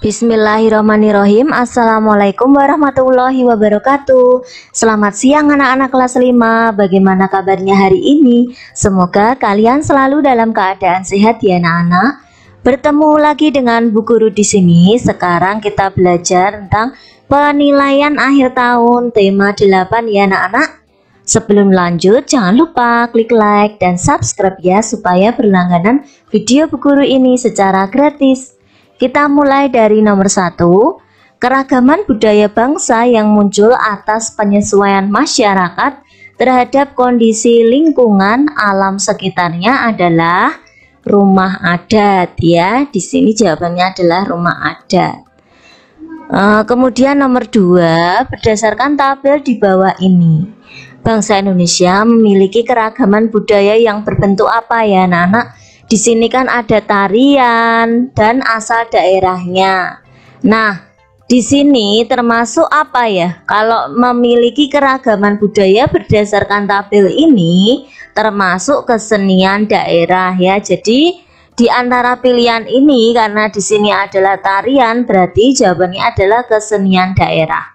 Bismillahirrahmanirrahim. Assalamualaikum warahmatullahi wabarakatuh. Selamat siang anak-anak kelas 5. Bagaimana kabarnya hari ini? Semoga kalian selalu dalam keadaan sehat ya anak-anak. Bertemu lagi dengan Bu Guru di sini. Sekarang kita belajar tentang penilaian akhir tahun tema 8 ya anak-anak. Sebelum lanjut, jangan lupa klik like dan subscribe ya supaya berlangganan video Bu Guru ini secara gratis. Kita mulai dari nomor 1, keragaman budaya bangsa yang muncul atas penyesuaian masyarakat terhadap kondisi lingkungan alam sekitarnya adalah rumah adat ya. Di sini jawabannya adalah rumah adat. Kemudian nomor 2, berdasarkan tabel di bawah ini, bangsa Indonesia memiliki keragaman budaya yang berbentuk apa ya anak-anak? Di sini kan ada tarian dan asal daerahnya. Nah, di sini termasuk apa ya? Kalau memiliki keragaman budaya berdasarkan tabel ini termasuk kesenian daerah ya. Jadi di antara pilihan ini karena di sini adalah tarian, berarti jawabannya adalah kesenian daerah.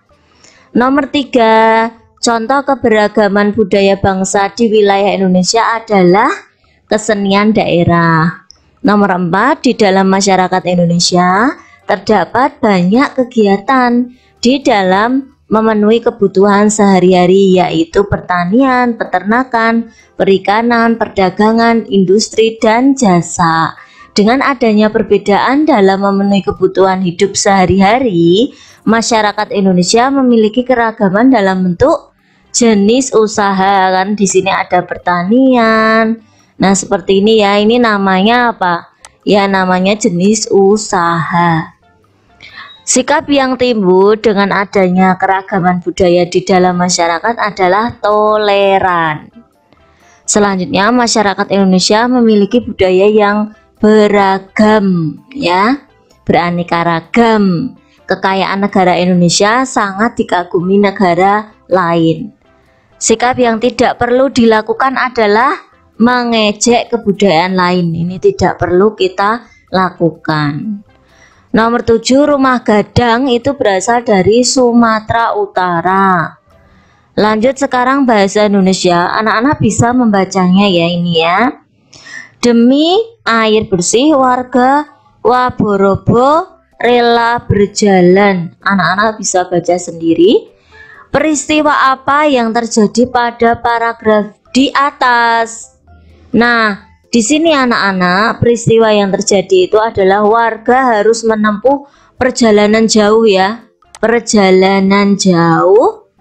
Nomor 3, contoh keberagaman budaya bangsa di wilayah Indonesia adalah kesenian daerah. Nomor 4, di dalam masyarakat Indonesia terdapat banyak kegiatan di dalam memenuhi kebutuhan sehari-hari, yaitu pertanian, peternakan, perikanan, perdagangan, industri, dan jasa. Dengan adanya perbedaan dalam memenuhi kebutuhan hidup sehari-hari, masyarakat Indonesia memiliki keragaman dalam bentuk jenis usaha. Kan di sini ada pertanian. Nah, seperti ini ya, ini namanya apa? Ya, namanya jenis usaha. Sikap yang timbul dengan adanya keragaman budaya di dalam masyarakat adalah toleran. Selanjutnya, masyarakat Indonesia memiliki budaya yang beragam ya, beraneka ragam. Kekayaan negara Indonesia sangat dikagumi negara lain. Sikap yang tidak perlu dilakukan adalah mengejek kebudayaan lain. Ini tidak perlu kita lakukan. Nomor 7, rumah gadang itu berasal dari Sumatera Utara. Lanjut sekarang bahasa Indonesia. Anak-anak bisa membacanya ya ini ya. Demi air bersih warga Waborobo rela berjalan. Anak-anak bisa baca sendiri. Peristiwa apa yang terjadi pada paragraf di atas? Nah, di sini anak-anak, peristiwa yang terjadi itu adalah warga harus menempuh perjalanan jauh ya. Perjalanan jauh.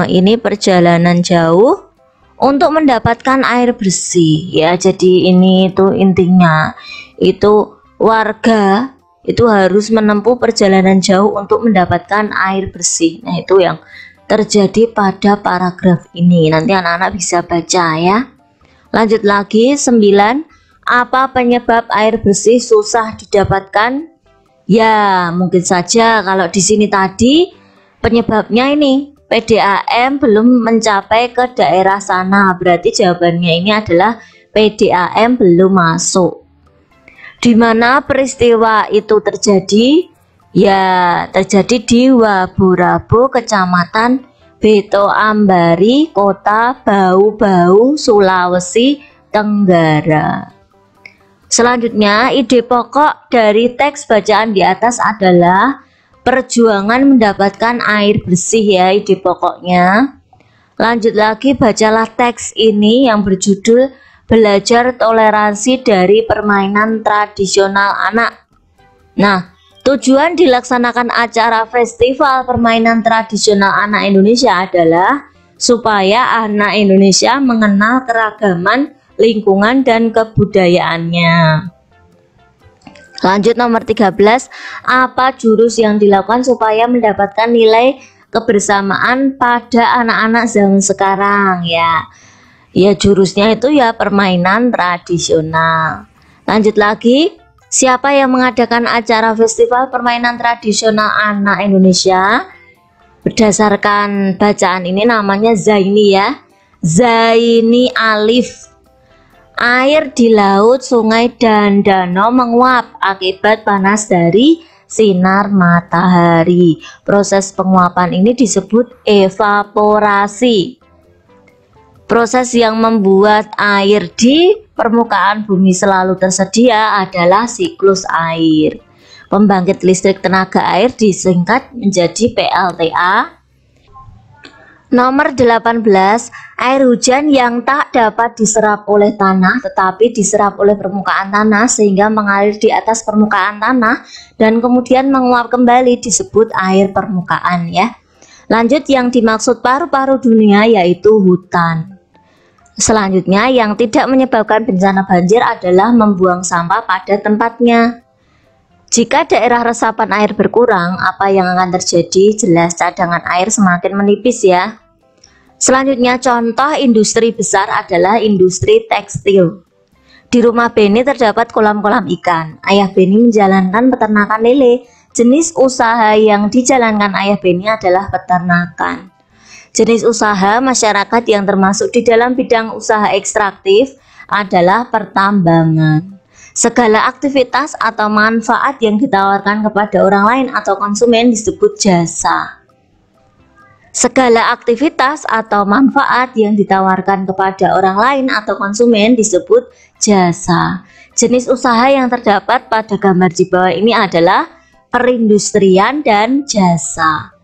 Ini perjalanan jauh untuk mendapatkan air bersih ya. Jadi ini itu intinya. Itu warga itu harus menempuh perjalanan jauh untuk mendapatkan air bersih. Nah, itu yang terjadi pada paragraf ini. Nanti anak-anak bisa baca ya. Lanjut lagi, 9, apa penyebab air bersih susah didapatkan? Ya, mungkin saja kalau di sini tadi penyebabnya ini PDAM belum mencapai ke daerah sana. Berarti jawabannya ini adalah PDAM belum masuk. Di mana peristiwa itu terjadi? Ya, terjadi di Waborabo, Kecamatan Beto Ambari, Kota Bau-Bau, Sulawesi Tenggara. Selanjutnya, ide pokok dari teks bacaan di atas adalah perjuangan mendapatkan air bersih ya, ide pokoknya. Lanjut lagi, bacalah teks ini yang berjudul Belajar Toleransi dari Permainan Tradisional Anak. Nah, tujuan dilaksanakan acara Festival Permainan Tradisional Anak Indonesia adalah supaya anak Indonesia mengenal keragaman lingkungan dan kebudayaannya. Lanjut nomor 13, apa jurus yang dilakukan supaya mendapatkan nilai kebersamaan pada anak-anak zaman sekarang ya. Ya, jurusnya itu ya permainan tradisional. Lanjut lagi, siapa yang mengadakan acara Festival Permainan Tradisional Anak Indonesia? Berdasarkan bacaan ini namanya Zaini ya, Zaini Alif. Air di laut, sungai, dan danau menguap akibat panas dari sinar matahari. Proses penguapan ini disebut evaporasi. Proses yang membuat air di permukaan bumi selalu tersedia adalah siklus air. Pembangkit listrik tenaga air disingkat menjadi PLTA. Nomor 18, air hujan yang tak dapat diserap oleh tanah tetapi diserap oleh permukaan tanah sehingga mengalir di atas permukaan tanah dan kemudian menguap kembali disebut air permukaan ya. Lanjut, yang dimaksud paru-paru dunia yaitu hutan. Selanjutnya, yang tidak menyebabkan bencana banjir adalah membuang sampah pada tempatnya. Jika daerah resapan air berkurang, apa yang akan terjadi? Jelas cadangan air semakin menipis ya. Selanjutnya, contoh industri besar adalah industri tekstil. Di rumah Beni terdapat kolam-kolam ikan. Ayah Beni menjalankan peternakan lele. Jenis usaha yang dijalankan ayah Beni adalah peternakan. Jenis usaha masyarakat yang termasuk di dalam bidang usaha ekstraktif adalah pertambangan. Segala aktivitas atau manfaat yang ditawarkan kepada orang lain atau konsumen disebut jasa. Segala aktivitas atau manfaat yang ditawarkan kepada orang lain atau konsumen disebut jasa. Jenis usaha yang terdapat pada gambar di bawah ini adalah perindustrian dan jasa.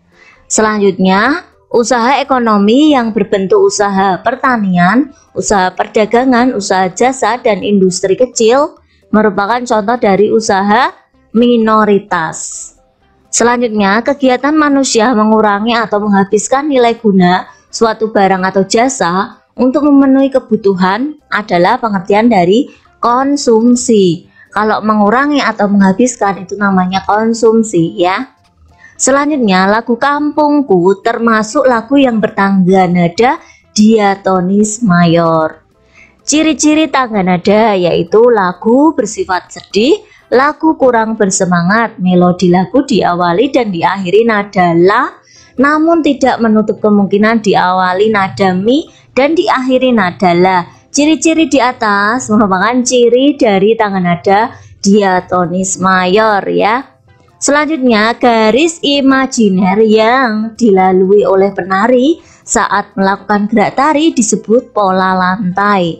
Selanjutnya, usaha ekonomi yang berbentuk usaha pertanian, usaha perdagangan, usaha jasa, dan industri kecil merupakan contoh dari usaha minoritas. Selanjutnya, kegiatan manusia mengurangi atau menghabiskan nilai guna suatu barang atau jasa untuk memenuhi kebutuhan adalah pengertian dari konsumsi. Kalau mengurangi atau menghabiskan itu namanya konsumsi ya. Selanjutnya, lagu Kampungku termasuk lagu yang bertangga nada diatonis mayor. Ciri-ciri tangga nada yaitu lagu bersifat sedih, lagu kurang bersemangat, melodi lagu diawali dan diakhiri nada la, namun tidak menutup kemungkinan diawali nada mi dan diakhiri nada la. Ciri-ciri di atas merupakan ciri dari tangga nada diatonis mayor ya. Selanjutnya, garis imajiner yang dilalui oleh penari saat melakukan gerak tari disebut pola lantai.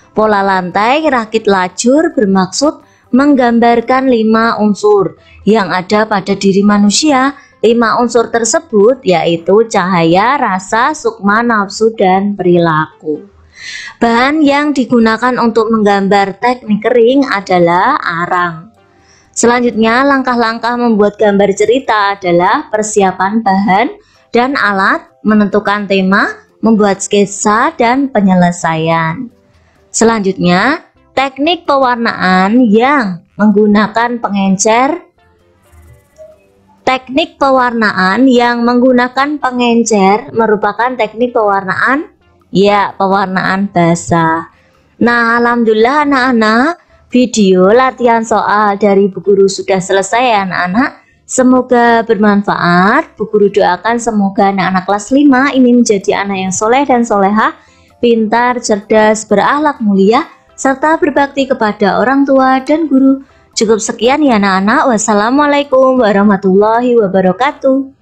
Pola lantai rakit lajur bermaksud menggambarkan 5 unsur yang ada pada diri manusia. 5 unsur tersebut yaitu cahaya, rasa, sukma, nafsu, dan perilaku. Bahan yang digunakan untuk menggambar teknik kering adalah arang. Selanjutnya, langkah-langkah membuat gambar cerita adalah persiapan bahan dan alat, menentukan tema, membuat sketsa, dan penyelesaian. Selanjutnya, teknik pewarnaan yang menggunakan pengencer. Teknik pewarnaan yang menggunakan pengencer merupakan teknik pewarnaan ya, pewarnaan basah. Nah, alhamdulillah anak-anak, video latihan soal dari Bu Guru sudah selesai ya anak-anak. Semoga bermanfaat. Bu Guru doakan semoga anak-anak kelas 5 ini menjadi anak yang soleh dan solehah, pintar, cerdas, berakhlak mulia, serta berbakti kepada orang tua dan guru. Cukup sekian ya anak-anak. Wassalamualaikum warahmatullahi wabarakatuh.